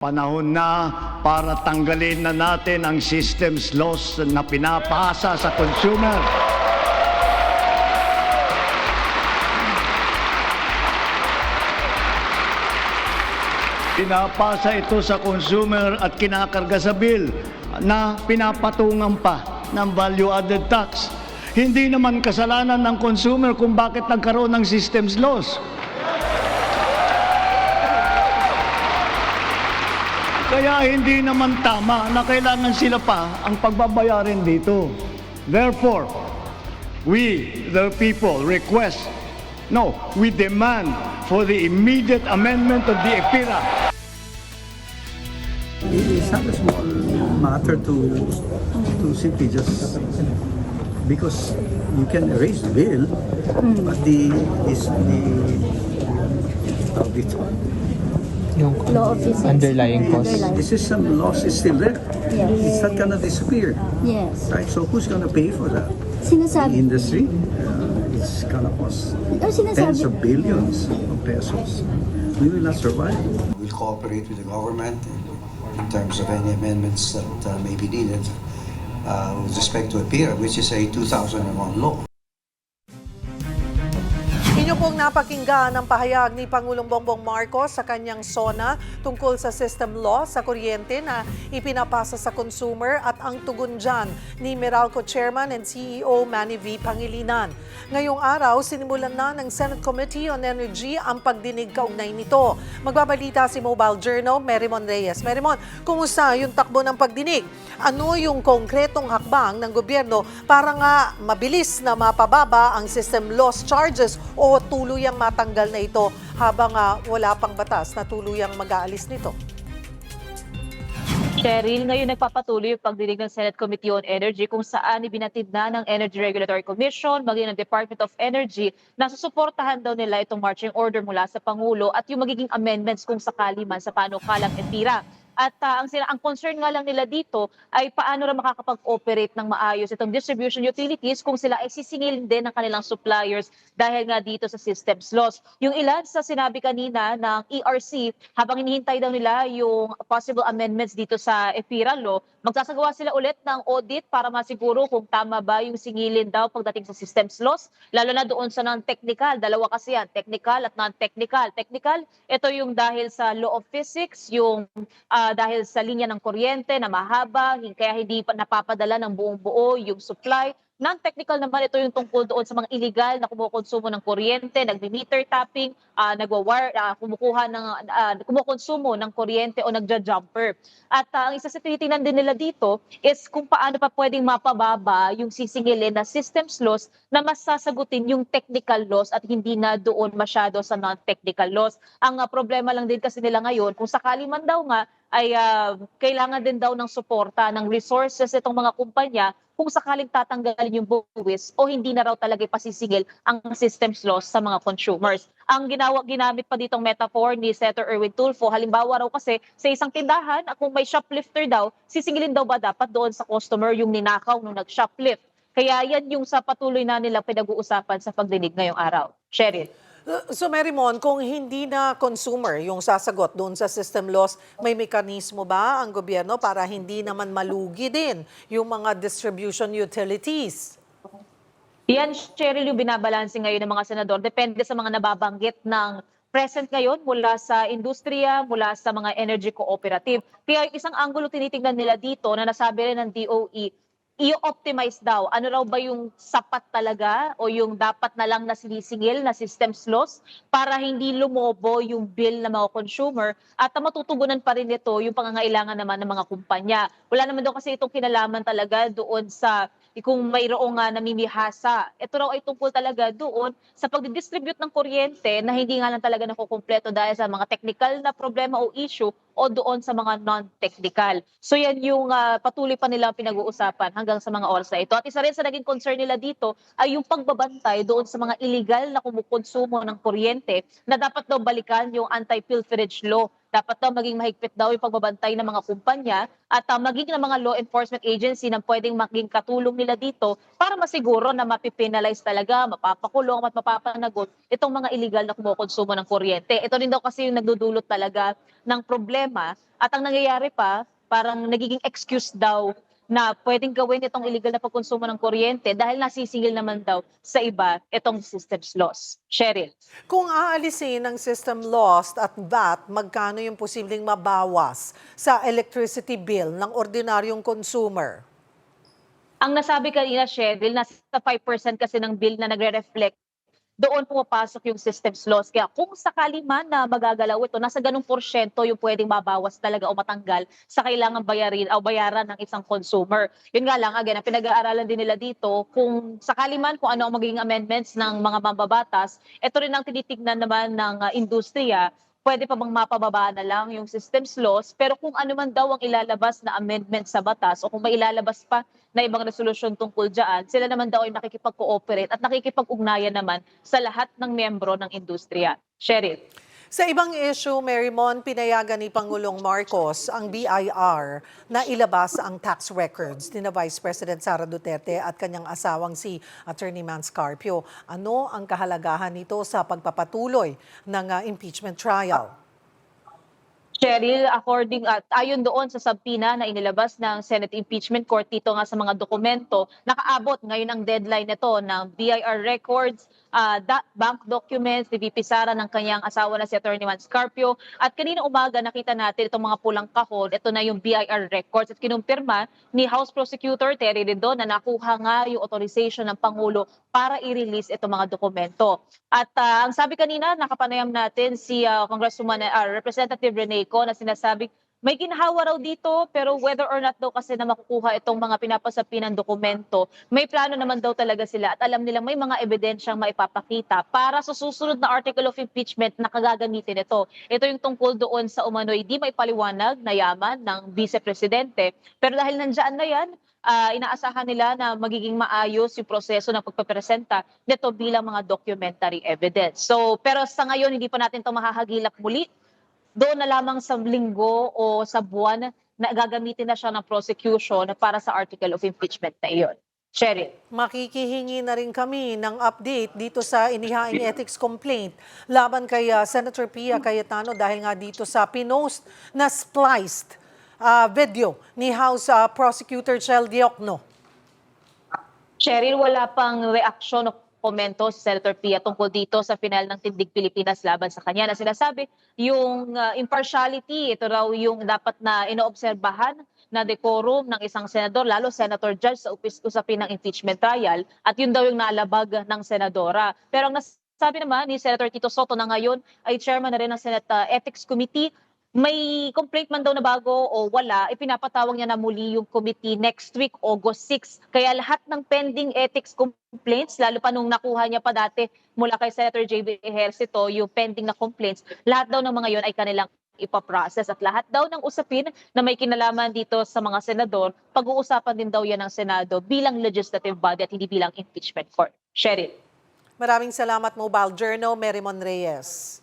Panahon na para tanggalin na natin ang systems laws na pinapasa sa consumer. Pinapasa ito sa consumer at kinakarga sa bill na pinapatungan pa ng value-added tax. Hindi naman kasalanan ng consumer kung bakit nagkaroon ng systems laws. Kaya hindi naman tama na kailangan sila pa ang pagbabayarin dito. Therefore, we, the people, we demand for the immediate amendment of the EPIRA. It's not a small matter to simply just because you can raise the bill, but the Law of physics. Underlying cause. the system loss is still there. Yes. It's not gonna disappear, Yes. right? So who's gonna pay for that? The Sinasabi, industry. It's gonna cost tens of billions of pesos. We will not survive. We'll cooperate with the government in terms of any amendments that may be needed with respect to EPIRA, which is a 2001 law. Inyo pong napakinggan ang pahayag ni Pangulong Bongbong Marcos sa kanyang SONA tungkol sa system law sa kuryente na ipinapasa sa consumer at ang tugon dyan ni Meralco Chairman and CEO Manny V. Pangilinan. Ngayong araw, sinimulan na ng Senate Committee on Energy ang pagdinig kaugnay nito. Magbabalita si Mobile Journal, Merimon Reyes. Merimon, kumusta yung takbo ng pagdinig? Ano yung konkretong hakbang ng gobyerno para nga mabilis na mapababa ang system loss charges o tuluyang matanggal na ito habang wala pang batas na tuluyang mag-aalis nito? Cheryl, ngayon nagpapatuloy yung pagdinig ng Senate Committee on Energy kung saan ibinatid na ng Energy Regulatory Commission, maging ng Department of Energy, na susuportahan daw nila itong marching order mula sa Pangulo at yung magiging amendments kung sakali man sa panukalang EPIRA. At ang concern nga lang nila dito ay paano rin makakapag-operate ng maayos itong distribution utilities kung sila ay sisingilin din ng kanilang suppliers dahil nga dito sa systems loss. Yung ilan sa sinabi kanina ng ERC, habang hinihintay daw nila yung possible amendments dito sa EPIRA law, magsasagawa sila ulit ng audit para masiguro kung tama ba yung singilin daw pagdating sa systems loss, lalo na doon sa non-technical. Dalawa kasi yan, technical at non-technical. Technical, ito yung dahil sa law of physics, yung dahil sa linya ng kuryente na mahaba, kaya hindi pa napapadala ng buong buo yung supply. Non-technical naman, ito yung tungkol doon sa mga illegal na kumukonsumo ng kuryente, nagmi-meter tapping, kumukonsumo ng kuryente o nagja-jumper. At ang isa sa tinitingnan din nila dito is kung paano pa pwedeng mapababa yung sisingilin na systems loss na mas sasagutin yung technical loss at hindi na doon masyado sa non-technical loss. Ang problema lang din kasi nila ngayon, kung sakali man daw nga, ay kailangan din daw ng suporta, ng resources itong mga kumpanya kung sakaling tatanggalin yung buwis o hindi na raw talaga ipasisingil ang systems loss sa mga consumers. Ang ginamit pa ditong metaphor ni Senator Erwin Tulfo, halimbawa raw kasi sa isang tindahan, kung may shoplifter daw, sisingilin daw ba dapat doon sa customer yung ninakaw nung nag-shoplift? Kaya yan yung sa patuloy na nila pinag-uusapan sa pagdinig ngayong araw. Cheryl. So Merimon, kung hindi na consumer yung sasagot doon sa system loss, may mekanismo ba ang gobyerno para hindi naman malugi din yung mga distribution utilities? Yan, Cheryl, yung binabalanse ngayon ng mga senador. Depende sa mga nababanggit ng present ngayon mula sa industriya, mula sa mga energy cooperative. Kaya yung isang anggulo tinitingnan nila dito na nasabi rin ng DOE, i-optimize daw. Ano raw ba yung sapat talaga o yung dapat na lang na sinisingil na systems loss para hindi lumobo yung bill ng mga consumer at matutugunan pa rin ito yung pangangailangan naman ng mga kumpanya. Wala naman daw kasi itong kinalaman talaga doon sa kung mayroong namimihasa. Ito raw ay tungkol talaga doon sa pagdidistribute ng kuryente na hindi nga lang talaga nakukumpleto dahil sa mga technical na problema o issue o doon sa mga non-technical. So yan yung patuloy pa nilang pinag-uusapan hanggang sa mga oras na ito. At isa rin sa naging concern nila dito ay yung pagbabantay doon sa mga illegal na kumukonsumo ng kuryente na dapat daw balikan yung anti-pilferage law Dapat daw maging mahigpit daw yung pagbabantay ng mga kumpanya at maging ng mga law enforcement agency na pwedeng maging katulong nila dito para masiguro na mapipinalize talaga, mapapakulong at mapapanagot itong mga illegal na kumukonsumo ng kuryente. Ito rin daw kasi yung nagdudulot talaga ng problema at ang nangyayari pa, parang nagiging excuse daw na pwedeng gawin itong illegal na pagkonsumo ng kuryente dahil nasisingil naman daw sa iba itong systems loss. Cheryl. Kung aalisin ang system loss at VAT, magkano yung posibleng mabawas sa electricity bill ng ordinaryong consumer? Ang nasabi kanina, Cheryl, nasa 5% kasi ng bill na nagre-reflect doon pumapasok yung systems loss. Kaya kung sakali man na magagalaw ito, nasa ganung porsyento yung pwedeng mabawas talaga o matanggal sa kailangan bayarin o bayaran ng isang consumer. Yun nga lang, again, ang pinag-aaralan din nila dito, kung sakali man kung ano ang magiging amendments ng mga mambabatas, ito rin ang tinitignan naman ng industriya, pwede pa bang mapababa na lang yung systems loss, pero kung ano man daw ang ilalabas na amendment sa batas o kung may ilalabas pa na ibang resolusyon tungkol dyan, sila naman daw ay nakikipag-cooperate at nakikipag-ugnayan naman sa lahat ng miyembro ng industriya. Cheryl. Sa ibang issue, Marymon, pinayagan ni Pangulong Marcos ang BIR na ilabas ang tax records ni na Vice President Sara Duterte at kanyang asawang si Attorney Mans Carpio. Ano ang kahalagahan nito sa pagpapatuloy ng impeachment trial? Cheryl, ayon doon sa subpoena na inilabas ng Senate Impeachment Court dito nga sa mga dokumento, nakaabot ngayon ang deadline nito ng BIR records, bank documents ni VP Sara ng kanyang asawa na si Attorney Mans Carpio. At kanina umaga nakita natin itong mga pulang kahon, ito na yung BIR records at kinumpirma ni House Prosecutor Terry Redon na nakuha nga yung authorization ng Pangulo para i-release itong mga dokumento. At ang sabi kanina, nakapanayam natin si Congresswoman Representative Rene Ko na sinasabi may ginhawa raw dito pero whether or not daw kasi na makukuha itong mga pinapasapi ng dokumento, may plano naman daw talaga sila at alam nilang may mga ebidensyang maipapakita para sa susunod na article of impeachment na kagagamitin ito. Ito yung tungkol doon sa umano'y di maipaliwanag na yaman ng Vice Presidente. Pero dahil nandiyan na yan, inaasahan nila na magiging maayos yung proseso ng pagpapresenta nito bilang mga documentary evidence. So, pero sa ngayon, hindi pa natin ito mahahagilap muli. Doon na lamang sa linggo o sa buwan na gagamitin na siya ng prosecution para sa article of impeachment na iyon. Cheryl. Makikihingi na rin kami ng update dito sa inihaing ethics complaint laban kay Senator Pia Cayetano dahil nga dito sa pinost na spliced video ni House Prosecutor Chel Diokno. Cheryl, wala pang reaksyon o komento si Senator Pia tungkol dito sa final ng Tindig Pilipinas laban sa kanya na sinasabi yung impartiality, ito raw yung dapat na inoobserbahan na decorum ng isang senador, lalo senator judge sa usapin ng impeachment trial at yun daw yung naalabag ng senadora. Pero ang nasabi naman ni Senator Tito Soto na ngayon ay chairman na rin ng Senate Ethics Committee. May complaint man daw na bago o wala, ipinapatawag niya na muli yung committee next week, August 6. Kaya lahat ng pending ethics complaints, lalo pa nung nakuha niya pa dati mula kay Senator J.B. Ejercito, yung pending na complaints, lahat daw ng mga yon ay kanilang ipaprocess at lahat daw ng usapin na may kinalaman dito sa mga senador, pag-uusapan din daw yan ng Senado bilang legislative body at hindi bilang impeachment court. Cheryl. Maraming salamat, Mobile Journal, Marymon Reyes.